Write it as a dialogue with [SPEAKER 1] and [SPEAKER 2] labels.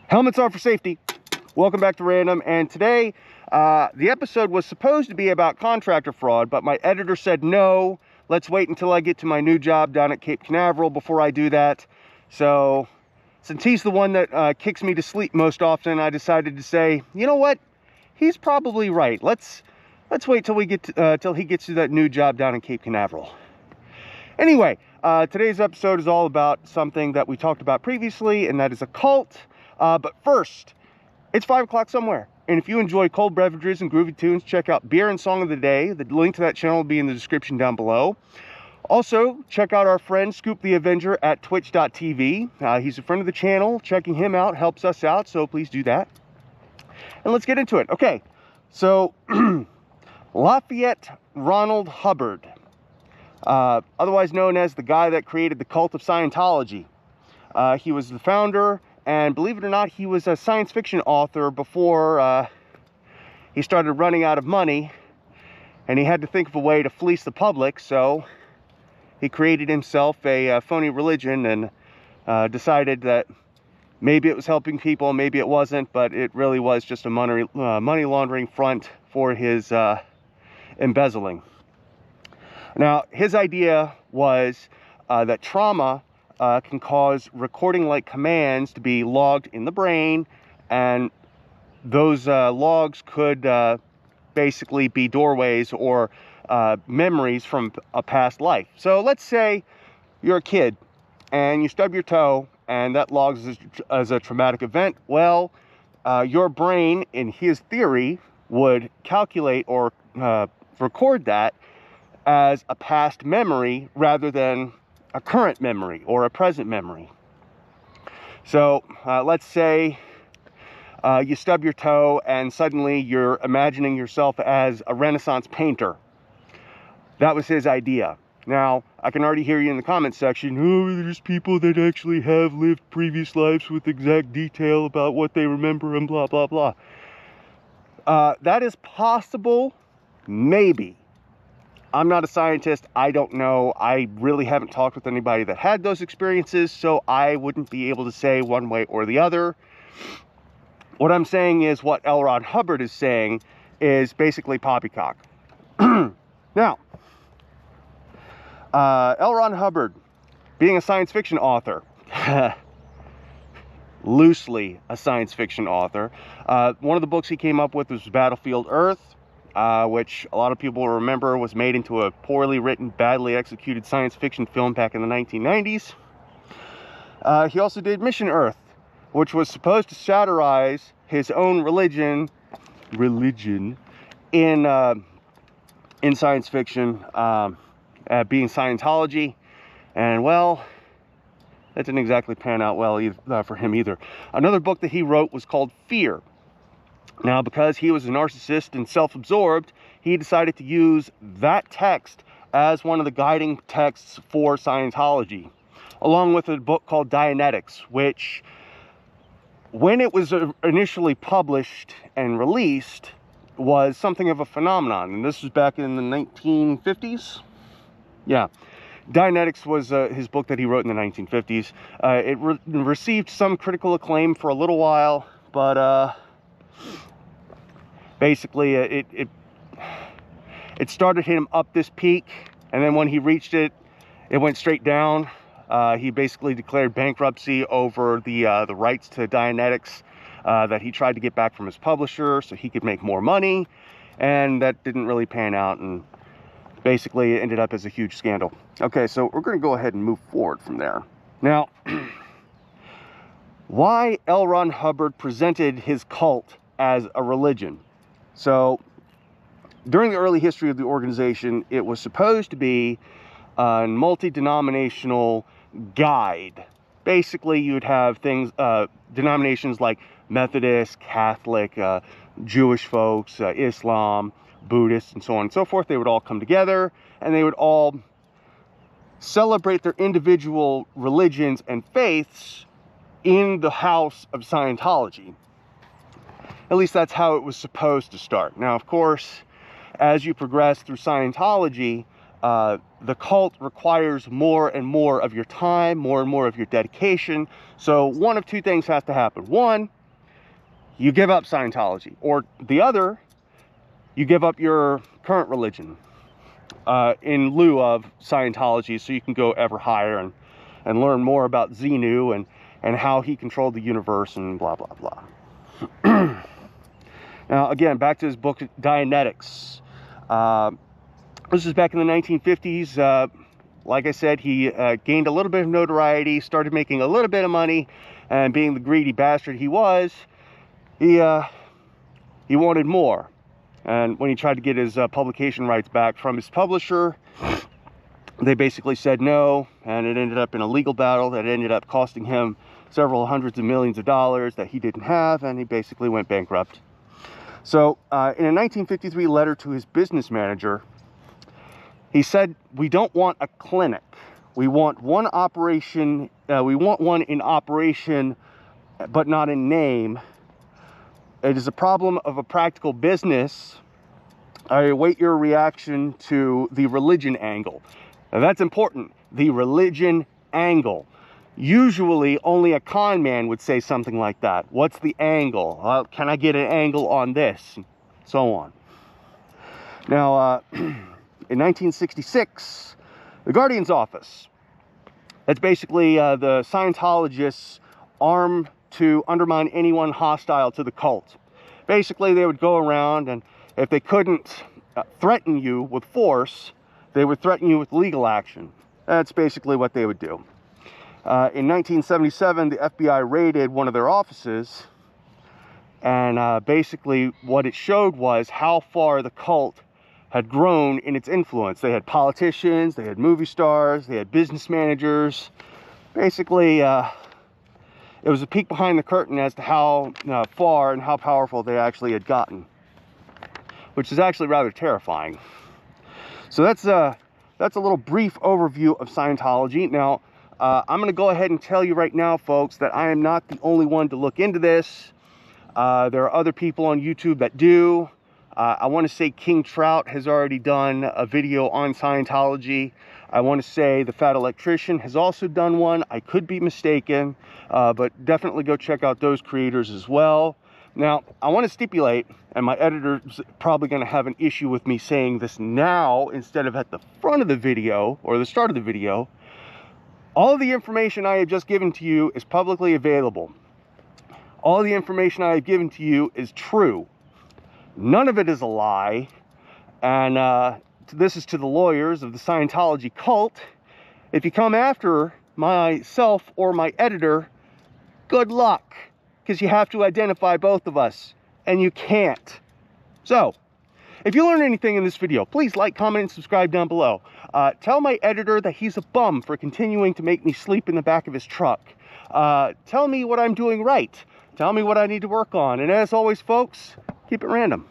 [SPEAKER 1] Helmets on for safety. Welcome back to Random, and today the episode was supposed to be about contractor fraud, but my editor said no, let's wait until I get to my new job down at Cape Canaveral before I do that. So since he's the one that kicks me to sleep most often, I decided to say, you know what, he's probably right. Let's wait till we get to, till he gets to that new job down in Cape Canaveral. Anyway, today's episode is all about something that we talked about previously, and that is a cult. But first, it's 5 o'clock somewhere. And if you enjoy cold beverages and groovy tunes, check out Beer and Song of the Day. The link to that channel will be in the description down below. Also, check out our friend Scooptheavenger at twitch.tv. He's a friend of the channel. Checking him out helps us out, so please do that. And let's get into it. Okay, so Lafayette Ronald Hubbard, otherwise known as the guy that created the cult of Scientology. He was the founder, and believe it or not, he was a science fiction author before he started running out of money, and he had to think of a way to fleece the public, so he created himself a phony religion and decided that maybe it was helping people, maybe it wasn't, but it really was just a money laundering front for his embezzling. Now, his idea was that trauma can cause recording-like commands to be logged in the brain, and those logs could basically be doorways or memories from a past life. So let's say you're a kid and you stub your toe and that logs as a traumatic event. Well, your brain, in his theory, would calculate or record that as a past memory rather than a current memory or a present memory. So let's say you stub your toe and suddenly you're imagining yourself as a Renaissance painter. That was his idea. Now, I can already hear you in the comment section, oh, there's people that actually have lived previous lives with exact detail about what they remember and blah, blah, blah. That is possible, maybe. I'm not a scientist. I don't know. I really haven't talked with anybody that had those experiences, so I wouldn't be able to say one way or the other. What I'm saying is what L. Ron Hubbard is saying is basically poppycock. Now, L. Ron Hubbard, being a science fiction author, loosely a science fiction author, one of the books he came up with was Battlefield Earth, which a lot of people will remember was made into a poorly written, badly executed science fiction film back in the 1990s. He also did Mission Earth, which was supposed to satirize his own religion in science fiction, being Scientology. And well, that didn't exactly pan out well either, for him either. Another book that he wrote was called Fear. Now, because he was a narcissist and self-absorbed, he decided to use that text as one of the guiding texts for Scientology, along with a book called Dianetics, which, when it was initially published and released, was something of a phenomenon. And this was back in the 1950s. Yeah. Dianetics was his book that he wrote in the 1950s. It received some critical acclaim for a little while, but basically it started him up this peak, and then when he reached it, it went straight down. He basically declared bankruptcy over the rights to Dianetics that he tried to get back from his publisher so he could make more money, and that didn't really pan out, and basically it ended up as a huge scandal. Okay, so we're going to go ahead and move forward from there. Now, why L. Ron Hubbard presented his cult as a religion. So, during the early history of the organization, it was supposed to be a multi-denominational guide. Basically, you would have things, denominations like Methodist, Catholic, Jewish folks, Islam, Buddhists, and so on and so forth. They would all come together, and they would all celebrate their individual religions and faiths in the house of Scientology. At least that's how it was supposed to start. Now, of course, as you progress through Scientology, the cult requires more and more of your time, more and more of your dedication. So one of two things has to happen. One, you give up Scientology, or the other, you give up your current religion in lieu of Scientology, so you can go ever higher and learn more about Xenu and how he controlled the universe and blah, blah, blah. Now, again, back to his book, Dianetics. This is back in the 1950s. Like I said, he gained a little bit of notoriety, started making a little bit of money, and being the greedy bastard he was, he wanted more. And when he tried to get his publication rights back from his publisher, they basically said no, and it ended up in a legal battle that ended up costing him several hundreds of millions of dollars that he didn't have, and he basically went bankrupt. So in a 1953 letter to his business manager, he said, "We don't want a clinic. We want one operation. We want one in operation, but not in name. It is a problem of a practical business. I await your reaction to the religion angle." Now that's important. The religion angle. Usually only a con man would say something like that. What's the angle? Can I get an angle on this? So on. Now, in 1966, the Guardian's office. That's basically the Scientologists' arm to undermine anyone hostile to the cult. Basically, they would go around, and if they couldn't threaten you with force, they would threaten you with legal action. That's basically what they would do. In 1977, the FBI raided one of their offices, and basically what it showed was how far the cult had grown in its influence. They had politicians, they had movie stars, they had business managers. Basically, it was a peek behind the curtain as to how far and how powerful they actually had gotten, which is actually rather terrifying. So that's a little brief overview of Scientology. Now, I'm going to go ahead and tell you right now, folks, that I am not the only one to look into this. There are other people on YouTube that do. I want to say King Trout has already done a video on Scientology. I want to say the Fat Electrician has also done one. I could be mistaken, but definitely go check out those creators as well. Now, I want to stipulate, and my editor's probably going to have an issue with me saying this now instead of at the front of the video or the start of the video. All of the information I have just given to you is publicly available. All the information I have given to you is true. None of it is a lie. And this is to the lawyers of the Scientology cult. If you come after myself or my editor, good luck, because you have to identify both of us, and you can't. So, if you learned anything in this video, please like, comment, and subscribe down below. Tell my editor that he's a bum for continuing to make me sleep in the back of his truck. Tell me what I'm doing right. Tell me what I need to work on. And as always, folks, keep it random.